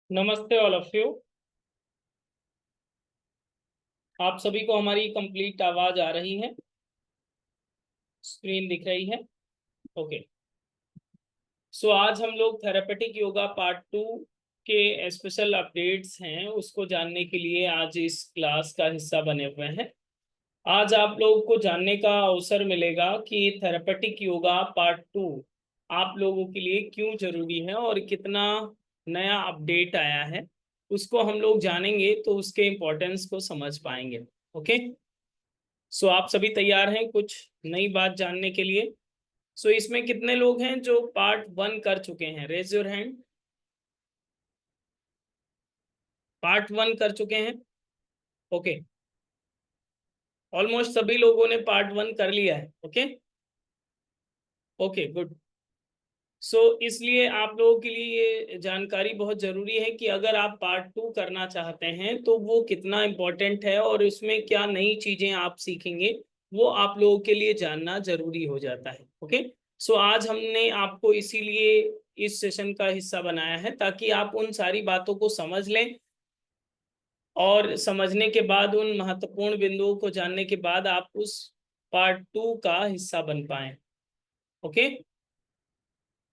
नमस्ते all of you. आप सभी को हमारी कंप्लीट आवाज आ रही है? स्क्रीन दिख रही है? ओके। सो आज हम लोग थेरेपेटिक योगा पार्ट 2 के स्पेशल अपडेट्स हैं उसको जानने के लिए आज इस क्लास का हिस्सा बने हुए हैं। आज आप लोगों को जानने का अवसर मिलेगा कि थेरेपेटिक योगा पार्ट 2 आप लोगों के लिए क्यों जरूरी है और कितना नया अपडेट आया है उसको हम लोग जानेंगे तो उसके इम्पोर्टेंस को समझ पाएंगे। ओके। सो आप सभी तैयार हैं कुछ नई बात जानने के लिए? सो इसमें कितने लोग हैं जो पार्ट 1 कर चुके हैं? Raise your hand. पार्ट 1 कर चुके हैं? ओके। ऑलमोस्ट सभी लोगों ने पार्ट 1 कर लिया है। Okay okay good. सो इसलिए आप लोगों के लिए ये जानकारी बहुत ज़रूरी है कि अगर आप पार्ट 2 करना चाहते हैं तो वो कितना इम्पोर्टेंट है और उसमें क्या नई चीज़ें आप सीखेंगे वो आप लोगों के लिए जानना ज़रूरी हो जाता है। ओके। सो आज हमने आपको इसीलिए इस सेशन का हिस्सा बनाया है ताकि आप उन सारी बातों को समझ लें और समझने के बाद उन महत्वपूर्ण बिंदुओं को जानने के बाद आप उस पार्ट 2 का हिस्सा बन पाएं। ओके।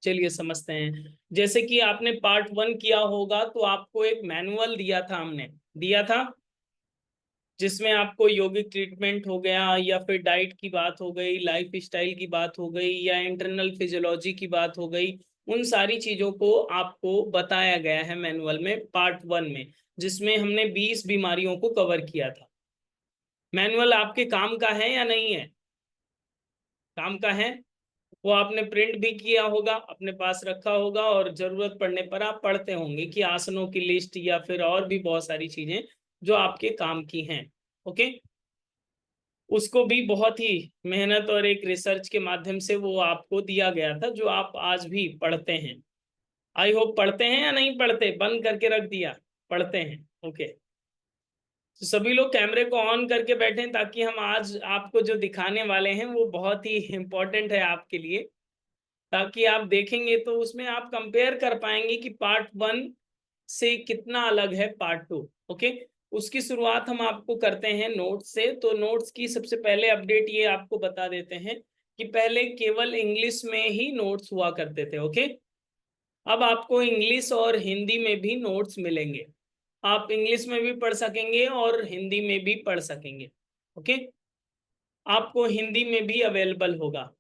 चलिए समझते हैं। जैसे कि आपने पार्ट 1 किया होगा तो आपको एक मैनुअल दिया था, हमने दिया था जिसमें आपको यौगिक ट्रीटमेंट हो गया या फिर डाइट की बात हो गई, लाइफ स्टाइल की बात हो गई या इंटरनल फिजियोलॉजी की बात हो गई। उन सारी चीजों को आपको बताया गया है मैनुअल में पार्ट 1 में, जिसमें हमने 20 बीमारियों को कवर किया था। मैनुअल आपके काम का है या नहीं है? काम का है। वो आपने प्रिंट भी किया होगा, अपने पास रखा होगा और जरूरत पड़ने पर आप पढ़ते होंगे कि आसनों की लिस्ट या फिर और भी बहुत सारी चीजें जो आपके काम की हैं। ओके। उसको भी बहुत ही मेहनत और एक रिसर्च के माध्यम से वो आपको दिया गया था जो आप आज भी पढ़ते हैं। आई होप पढ़ते हैं या नहीं पढ़ते, बंद करके रख दिया? पढ़ते हैं। ओके। तो सभी लोग कैमरे को ऑन करके बैठें ताकि हम आज आपको जो दिखाने वाले हैं वो बहुत ही इम्पोर्टेंट है आपके लिए, ताकि आप देखेंगे तो उसमें आप कंपेयर कर पाएंगे कि पार्ट 1 से कितना अलग है पार्ट 2। ओके। उसकी शुरुआत हम आपको करते हैं नोट्स से। तो नोट्स की सबसे पहले अपडेट ये आपको बता देते हैं कि पहले केवल इंग्लिश में ही नोट्स हुआ करते थे। ओके। अब आपको इंग्लिश और हिंदी में भी नोट्स मिलेंगे। आप इंग्लिश में भी पढ़ सकेंगे और हिंदी में भी पढ़ सकेंगे। ओके। आपको हिंदी में भी अवेलेबल होगा।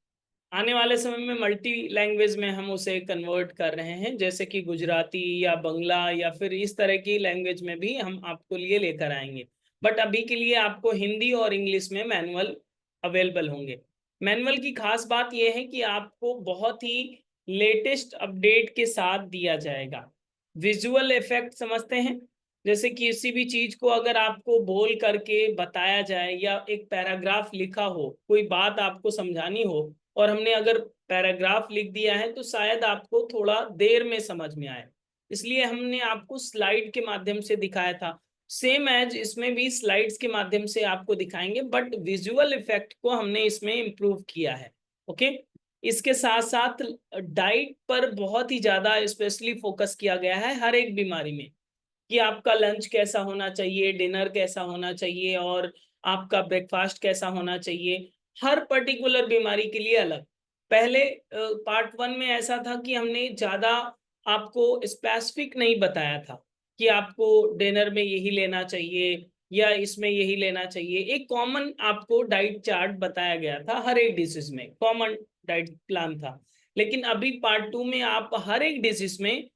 आने वाले समय में मल्टी लैंग्वेज में हम उसे कन्वर्ट कर रहे हैं, जैसे कि गुजराती या बंगला या फिर इस तरह की लैंग्वेज में भी हम आपको लिए लेकर आएंगे। बट अभी के लिए आपको हिंदी और इंग्लिश में मैनुअल अवेलेबल होंगे। मैनुअल की खास बात यह है कि आपको बहुत ही लेटेस्ट अपडेट के साथ दिया जाएगा। विजुअल इफेक्ट समझते हैं? जैसे कि किसी भी चीज को अगर आपको बोल करके बताया जाए या एक पैराग्राफ लिखा हो, कोई बात आपको समझानी हो और हमने अगर पैराग्राफ लिख दिया है तो शायद आपको थोड़ा देर में समझ में आए, इसलिए हमने आपको स्लाइड के माध्यम से दिखाया था। सेम एज इसमें भी स्लाइड्स के माध्यम से आपको दिखाएंगे, बट विजुअल इफेक्ट को हमने इसमें इम्प्रूव किया है। ओके। इसके साथ साथ डाइट पर बहुत ही ज्यादा स्पेशली फोकस किया गया है हर एक बीमारी में, कि आपका लंच कैसा होना चाहिए, डिनर कैसा होना चाहिए और आपका ब्रेकफास्ट कैसा होना चाहिए, हर पर्टिकुलर बीमारी के लिए अलग। पहले पार्ट 1 में ऐसा था कि हमने ज्यादा आपको स्पेसिफिक नहीं बताया था कि आपको डिनर में यही लेना चाहिए या इसमें यही लेना चाहिए। एक कॉमन आपको डाइट चार्ट बताया गया था, हर एक डिजीज में कॉमन डाइट प्लान था। लेकिन अभी पार्ट 2 में आप हर एक डिजीज में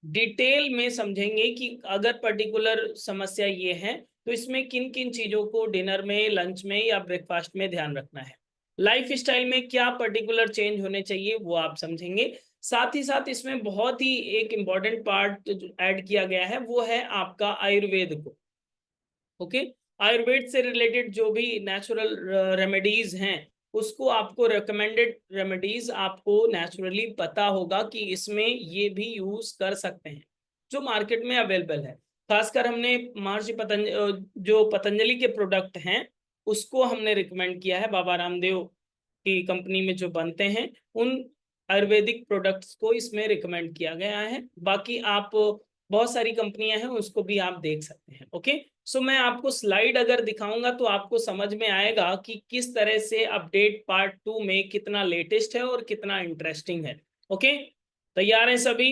डिटेल में समझेंगे कि अगर पर्टिकुलर समस्या ये है तो इसमें किन किन चीजों को डिनर में, लंच में या ब्रेकफास्ट में ध्यान रखना है। लाइफ स्टाइल में क्या पर्टिकुलर चेंज होने चाहिए वो आप समझेंगे। साथ ही साथ इसमें बहुत ही एक इम्पॉर्टेंट पार्ट ऐड किया गया है वो है आपका आयुर्वेद को। ओके। आयुर्वेद से रिलेटेड जो भी नेचुरल रेमेडीज हैं उसको आपको रिकमेंडेड रेमेडीज आपको नेचुरली पता होगा कि इसमें ये भी यूज कर सकते हैं, जो मार्केट में अवेलेबल है। खासकर हमने महर्षि पतंजलि, जो पतंजलि के प्रोडक्ट हैं उसको हमने रिकमेंड किया है। बाबा रामदेव की कंपनी में जो बनते हैं उन आयुर्वेदिक प्रोडक्ट्स को इसमें रिकमेंड किया गया है। बाकी आप बहुत सारी कंपनियां हैं, उसको भी आप देख सकते हैं। ओके, सो मैं आपको स्लाइड अगर दिखाऊंगा तो आपको समझ में आएगा कि किस तरह से अपडेट पार्ट 2 में कितना लेटेस्ट है और कितना इंटरेस्टिंग है। ओके, तैयार हैं सभी?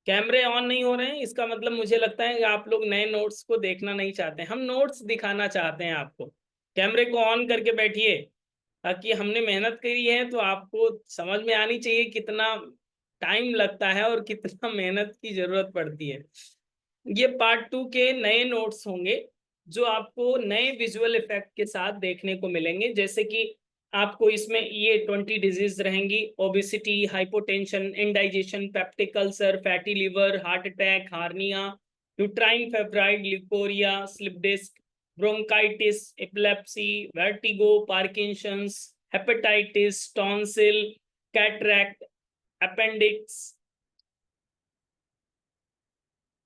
कैमरे ऑन नहीं हो रहे हैं, इसका मतलब मुझे लगता है कि आप लोग नए नोट्स को देखना नहीं चाहते हैं। हम नोट्स दिखाना चाहते हैं आपको। कैमरे को ऑन करके बैठिए, ताकि हमने मेहनत करी है तो आपको समझ में आनी चाहिए कितना टाइम लगता है और कितना मेहनत की जरूरत पड़ती है। ये पार्ट 2 के नए नोट्स होंगे जो आपको नए विजुअल इफेक्ट के साथ देखने को मिलेंगे। जैसे कि आपको इसमें ये 20 डिजीज रहेंगी: obesity, hypotension, indigestion, peptic ulcer, fatty liver, heart attack, hernia, uterine fibroid, leucorrhoea, slip disc, bronchitis, epilepsy, vertigo, Parkinson's, hepatitis, tonsil, cataract, appendix,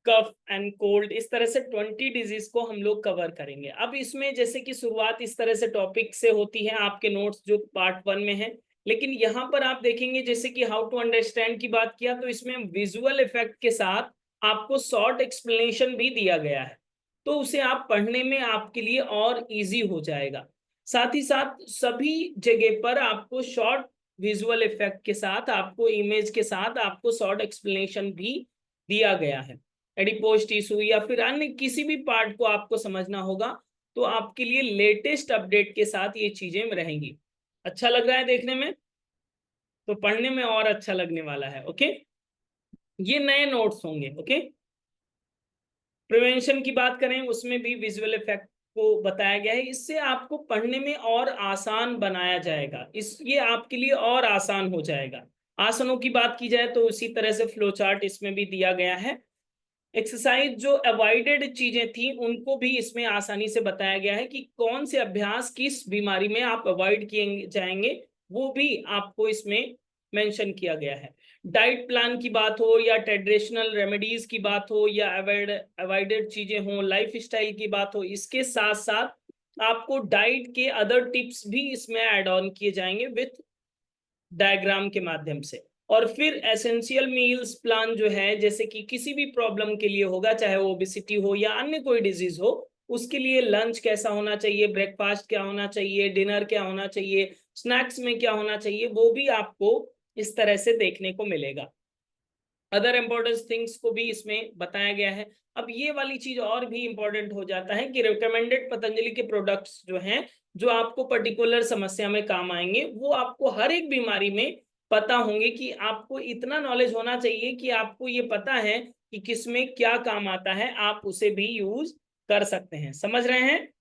cough and cold. इस तरह से 20 डिजीज को हम लोग कवर करेंगे। अब इसमें जैसे कि शुरुआत इस तरह से टॉपिक से होती है आपके नोट्स जो पार्ट 1 में है, लेकिन यहाँ पर आप देखेंगे जैसे कि हाउ टू अंडरस्टैंड की बात किया तो इसमें विजुअल इफेक्ट के साथ आपको शॉर्ट एक्सप्लेनेशन भी दिया गया है, तो उसे आप पढ़ने में आपके लिए और इजी हो जाएगा। साथ ही साथ सभी जगह पर आपको शॉर्ट विजुअल इफेक्ट के साथ, आपको इमेज के साथ आपको शॉर्ट एक्सप्लेनेशन भी दिया गया है। एडिपोज टिश्यू या फिर अन्य किसी भी पार्ट को आपको समझना होगा तो आपके लिए लेटेस्ट अपडेट के साथ ये चीजें रहेंगी। अच्छा लग रहा है देखने में, तो पढ़ने में और अच्छा लगने वाला है। ओके, ये नए नोट्स होंगे। ओके, प्रिवेंशन की बात करें उसमें भी विजुअल इफेक्ट को बताया गया है, इससे आपको पढ़ने में और आसान बनाया जाएगा, इस ये आपके लिए और आसान हो जाएगा। आसनों की बात की जाए तो उसी तरह से फ्लो चार्ट इसमें भी दिया गया है। एक्सरसाइज जो अवॉइडेड चीजें थी उनको भी इसमें आसानी से बताया गया है कि कौन से अभ्यास किस बीमारी में आप अवॉइड किए जाएंगे, वो भी आपको इसमें मेंशन किया गया है। डाइट प्लान की बात हो या ट्रेडिशनल रेमेडीज की बात हो या अवॉइडेड चीजें हो, लाइफ स्टाइल की बात हो, इसके साथ साथ आपको डाइट के अदर टिप्स भी इसमें ऐड ऑन किए जाएंगे विथ डायग्राम के माध्यम से। और फिर एसेंशियल मील्स प्लान जो है, जैसे कि किसी भी प्रॉब्लम के लिए होगा, चाहे वो ओबेसिटी हो या अन्य कोई डिजीज हो, उसके लिए लंच कैसा होना चाहिए, ब्रेकफास्ट क्या होना चाहिए, डिनर क्या होना चाहिए, स्नैक्स में क्या होना चाहिए, वो भी आपको इस तरह से देखने को मिलेगा। अदर इम्पोर्टेंट थिंग्स को भी इसमें बताया गया है। अब ये वाली चीज और भी इंपॉर्टेंट हो जाता है कि रिकमेंडेड पतंजलि के प्रोडक्ट्स जो हैं, जो आपको पर्टिकुलर समस्या में काम आएंगे, वो आपको हर एक बीमारी में पता होंगे। कि आपको इतना नॉलेज होना चाहिए कि आपको ये पता है कि किसमें क्या काम आता है, आप उसे भी यूज कर सकते हैं। समझ रहे हैं?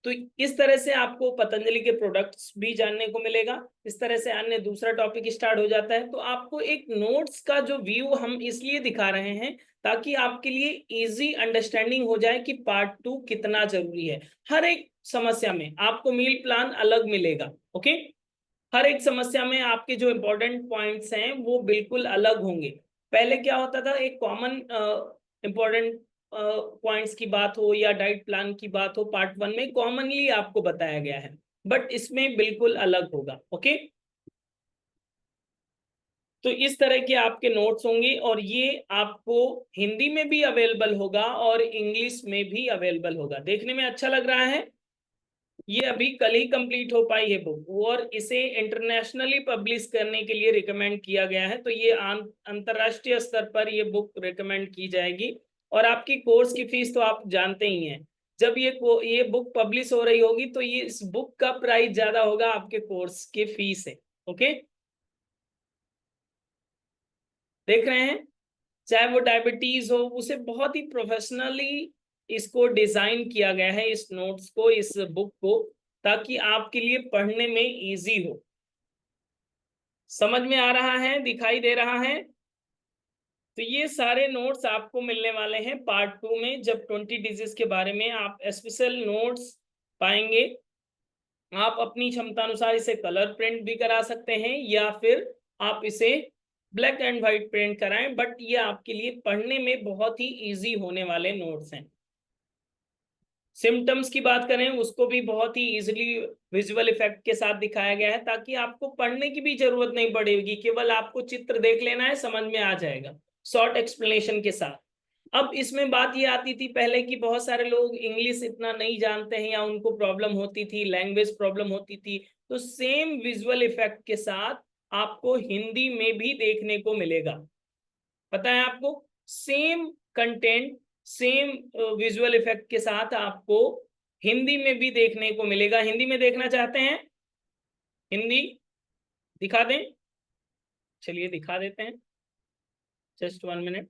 तो इस तरह से आपको पतंजलि के प्रोडक्ट्स भी जानने को मिलेगा। इस तरह से अन्य दूसरा टॉपिक स्टार्ट हो जाता है। तो आपको एक नोट्स का जो व्यू हम इसलिए दिखा रहे हैं ताकि आपके लिए इजी अंडरस्टैंडिंग हो जाए कि पार्ट 2 कितना जरूरी है। हर एक समस्या में आपको मील प्लान अलग मिलेगा। ओके, हर एक समस्या में आपके जो इंपॉर्टेंट पॉइंट्स हैं वो बिल्कुल अलग होंगे। पहले क्या होता था, एक कॉमन इंपॉर्टेंट पॉइंट्स की बात हो या डाइट प्लान की बात हो, पार्ट 1 में कॉमनली आपको बताया गया है, बट इसमें बिल्कुल अलग होगा। ओके, तो इस तरह के आपके नोट्स होंगे और ये आपको हिंदी में भी अवेलेबल होगा और इंग्लिश में भी अवेलेबल होगा। देखने में अच्छा लग रहा है। ये अभी कल ही कंप्लीट हो पाई है बुक, और इसे इंटरनेशनली पब्लिश करने के लिए रिकमेंड किया गया है। तो ये अंतरराष्ट्रीय स्तर पर ये बुक रिकमेंड की जाएगी। और आपकी कोर्स की फीस तो आप जानते ही हैं, जब ये बुक पब्लिश हो रही होगी तो ये इस बुक का प्राइस ज्यादा होगा आपके कोर्स की फीस है। ओके, देख रहे हैं? चाहे वो डायबिटीज हो, उसे बहुत ही प्रोफेशनली इसको डिजाइन किया गया है, इस नोट्स को, इस बुक को, ताकि आपके लिए पढ़ने में इजी हो। समझ में आ रहा है? दिखाई दे रहा है? तो ये सारे नोट्स आपको मिलने वाले हैं पार्ट 2 में, जब 20 डिजीज के बारे में आप स्पेशल नोट्स पाएंगे। आप अपनी क्षमता अनुसार इसे कलर प्रिंट भी करा सकते हैं या फिर आप इसे ब्लैक एंड व्हाइट प्रिंट कराएं, बट ये आपके लिए पढ़ने में बहुत ही इजी होने वाले नोट्स हैं। सिम्टम्स की बात करें उसको भी बहुत ही इजीली विजुअल इफेक्ट के साथ दिखाया गया है, ताकि आपको पढ़ने की भी जरूरत नहीं पड़ेगी, केवल आपको चित्र देख लेना है, समझ में आ जाएगा। शॉर्ट एक्सप्लेनेशन के साथ। अब इसमें बात ये आती थी पहले कि बहुत सारे लोग इंग्लिश इतना नहीं जानते हैं या उनको प्रॉब्लम होती थी, लैंग्वेज प्रॉब्लम होती थी, तो सेम विजुअल इफेक्ट के साथ आपको हिंदी में भी देखने को मिलेगा। पता है आपको, same content, same visual effect के साथ आपको हिंदी में भी देखने को मिलेगा। हिंदी में देखना चाहते हैं? हिंदी दिखा दें? चलिए दिखा देते हैं, जस्ट 1 मिनट।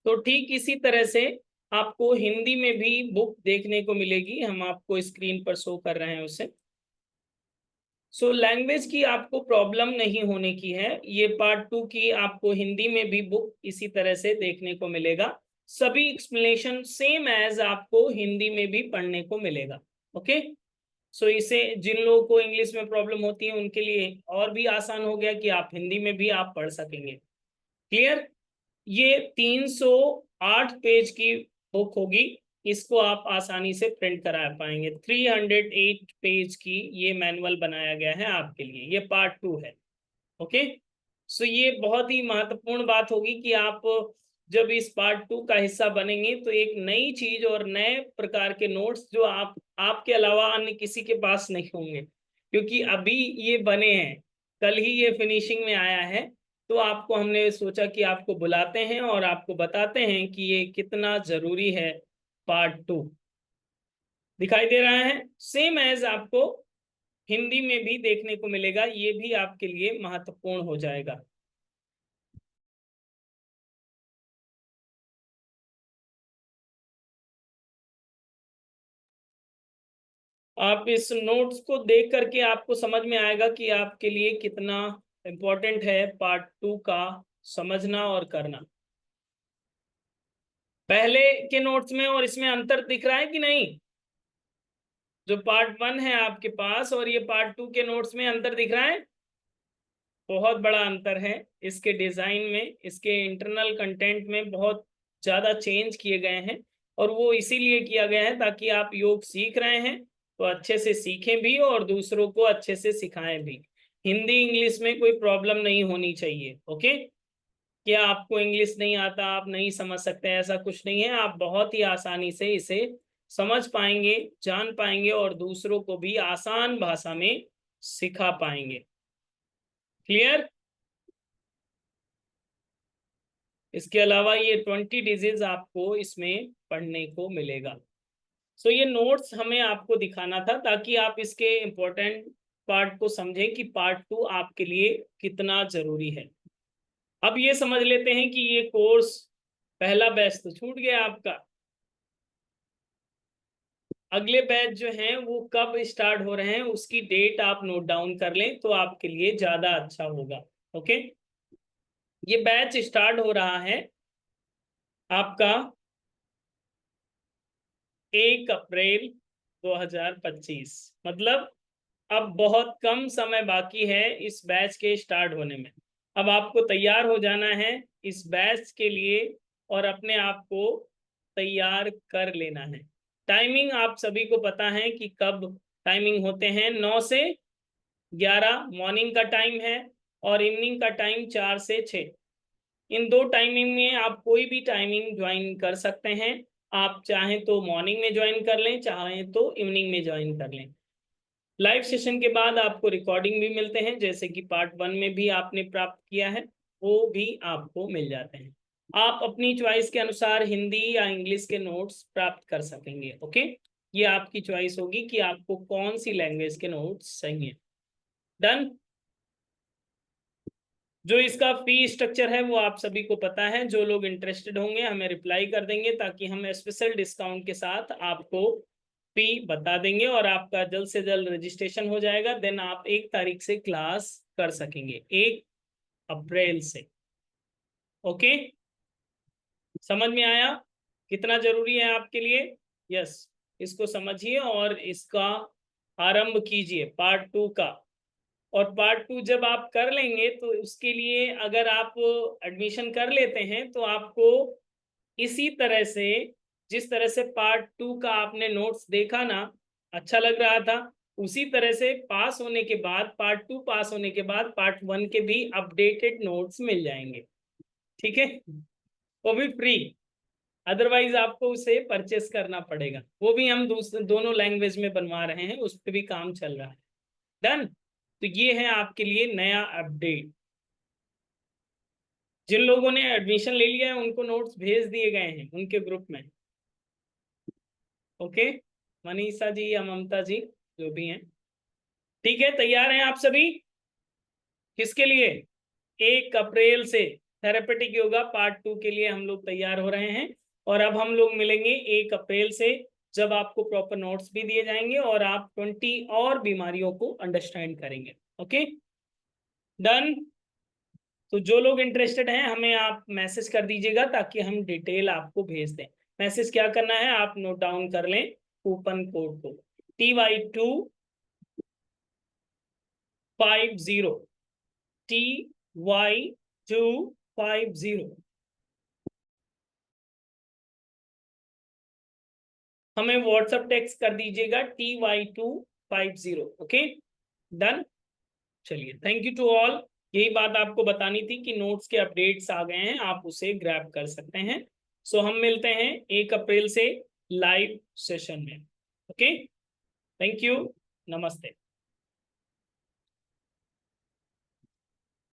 तो ठीक इसी तरह से आपको हिंदी में भी बुक देखने को मिलेगी। हम आपको स्क्रीन पर शो कर रहे हैं उसे। सो लैंग्वेज की आपको प्रॉब्लम नहीं होने की है। ये पार्ट 2 की आपको हिंदी में भी बुक इसी तरह से देखने को मिलेगा। सभी एक्सप्लेनेशन सेम एज आपको हिंदी में भी पढ़ने को मिलेगा। ओके, सो इसे जिन लोगों को इंग्लिश में प्रॉब्लम होती है उनके लिए और भी आसान हो गया कि आप हिंदी में भी आप पढ़ सकेंगे। क्लियर? ये 308 पेज की बुक होगी। इसको आप आसानी से प्रिंट करा पाएंगे। 308 पेज की ये मैनुअल बनाया गया है आपके लिए। ये पार्ट 2 है। ओके, सो ये बहुत ही महत्वपूर्ण बात होगी कि आप जब इस पार्ट 2 का हिस्सा बनेंगे तो एक नई चीज और नए प्रकार के नोट्स जो आपके अलावा अन्य किसी के पास नहीं होंगे, क्योंकि अभी ये बने हैं, कल ही ये फिनिशिंग में आया है। तो आपको हमने सोचा कि आपको बुलाते हैं और आपको बताते हैं कि ये कितना जरूरी है। पार्ट 2 दिखाई दे रहा है, सेम एज आपको हिंदी में भी देखने को मिलेगा। ये भी आपके लिए महत्वपूर्ण हो जाएगा। आप इस नोट्स को देख करके आपको समझ में आएगा कि आपके लिए कितना इम्पोर्टेंट है पार्ट 2 का समझना और करना। पहले के नोट्स में और इसमें अंतर दिख रहा है कि नहीं? जो पार्ट 1 है आपके पास और ये पार्ट 2 के नोट्स में अंतर दिख रहा है? बहुत बड़ा अंतर है। इसके डिजाइन में, इसके इंटरनल कंटेंट में बहुत ज्यादा चेंज किए गए हैं। और वो इसीलिए किया गया है ताकि आप योग सीख रहे हैं तो अच्छे से सीखें भी और दूसरों को अच्छे से सिखाएं भी। हिंदी इंग्लिश में कोई प्रॉब्लम नहीं होनी चाहिए। ओके, क्या आपको इंग्लिश नहीं आता, आप नहीं समझ सकते, ऐसा कुछ नहीं है। आप बहुत ही आसानी से इसे समझ पाएंगे, जान पाएंगे और दूसरों को भी आसान भाषा में सिखा पाएंगे। क्लियर? इसके अलावा ये 20 डिजीज आपको इसमें पढ़ने को मिलेगा। सो ये नोट्स हमें आपको दिखाना था ताकि आप इसके इम्पोर्टेंट पार्ट को समझें कि पार्ट 2 आपके लिए कितना जरूरी है। अब ये समझ लेते हैं कि ये कोर्स पहला बैच तो छूट गया आपका। अगले बैच जो हैं वो कब स्टार्ट हो रहे हैं उसकी डेट आप नोट डाउन कर लें तो आपके लिए ज्यादा अच्छा होगा। ओके, ये बैच स्टार्ट हो रहा है आपका 1 अप्रैल 2025। मतलब अब बहुत कम समय बाकी है इस बैच के स्टार्ट होने में। अब आपको तैयार हो जाना है इस बैच के लिए और अपने आप को तैयार कर लेना है। टाइमिंग आप सभी को पता है कि कब टाइमिंग होते हैं। 9 से 11 मॉर्निंग का टाइम है और इवनिंग का टाइम 4 से 6। इन 2 टाइमिंग में आप कोई भी टाइमिंग ज्वाइन कर सकते हैं। आप चाहें तो मॉर्निंग में ज्वाइन कर लें, चाहें तो इवनिंग में ज्वाइन कर लें। लाइव सेशन के बाद आपको रिकॉर्डिंग भी मिलते हैं, जैसे कि पार्ट 1 में भी आपने प्राप्त किया है, वो भी आपको मिल जाते हैं। आप अपनी चॉइस के अनुसार हिंदी या इंग्लिश के नोट्स प्राप्त कर सकेंगे। ओके, ये आपकी चॉइस होगी कि आपको कौन सी लैंग्वेज के नोट्स चाहिए। डन? जो इसका फी स्ट्रक्चर है वो आप सभी को पता है। जो लोग इंटरेस्टेड होंगे हमें रिप्लाई कर देंगे ताकि हम स्पेशल डिस्काउंट के साथ आपको फी बता देंगे और आपका जल्द से जल्द रजिस्ट्रेशन हो जाएगा। देन आप 1 तारीख से क्लास कर सकेंगे, 1 अप्रैल से। ओके, समझ में आया कितना जरूरी है आपके लिए? यस, इसको समझिए और इसका आरंभ कीजिए पार्ट 2 का। और पार्ट 2 जब आप कर लेंगे तो उसके लिए अगर आप एडमिशन कर लेते हैं तो आपको इसी तरह से, जिस तरह से पार्ट 2 का आपने नोट्स देखा ना, अच्छा लग रहा था, उसी तरह से पास होने के बाद, पार्ट 2 पास होने के बाद पार्ट 1 के भी अपडेटेड नोट्स मिल जाएंगे, ठीक है, वो भी फ्री। अदरवाइज आपको उसे परचेस करना पड़ेगा, वो भी हम दोनों लैंग्वेज में बनवा रहे हैं, उस पर भी काम चल रहा है। डन। तो ये है आपके लिए नया अपडेट। जिन लोगों ने एडमिशन ले लिया है उनको नोट्स भेज दिए गए हैं उनके ग्रुप में। ओके, मनीषा जी या ममता जी जो भी हैं, ठीक है, तैयार हैं आप सभी? किसके लिए? 1 अप्रैल से थेरेपेटिक योगा पार्ट 2 के लिए हम लोग तैयार हो रहे हैं। और अब हम लोग मिलेंगे 1 अप्रैल से, जब आपको प्रॉपर नोट्स भी दिए जाएंगे और आप 20 और बीमारियों को अंडरस्टैंड करेंगे। Okay, done. तो जो लोग इंटरेस्टेड हैं हमें आप मैसेज कर दीजिएगा ताकि हम डिटेल आपको भेज दें। मैसेज क्या करना है आप नोट डाउन कर लें, कूपन कोड को TY250, TY250। हमें व्हाट्सएप टेक्स्ट कर दीजिएगा TY250। Okay, done. चलिए, थैंक यू टू ऑल। यही बात आपको बतानी थी कि नोट्स के अपडेट्स आ गए हैं, आप उसे ग्रैब कर सकते हैं। सो हम मिलते हैं 1 अप्रैल से लाइव सेशन में। ओके, थैंक यू, नमस्ते।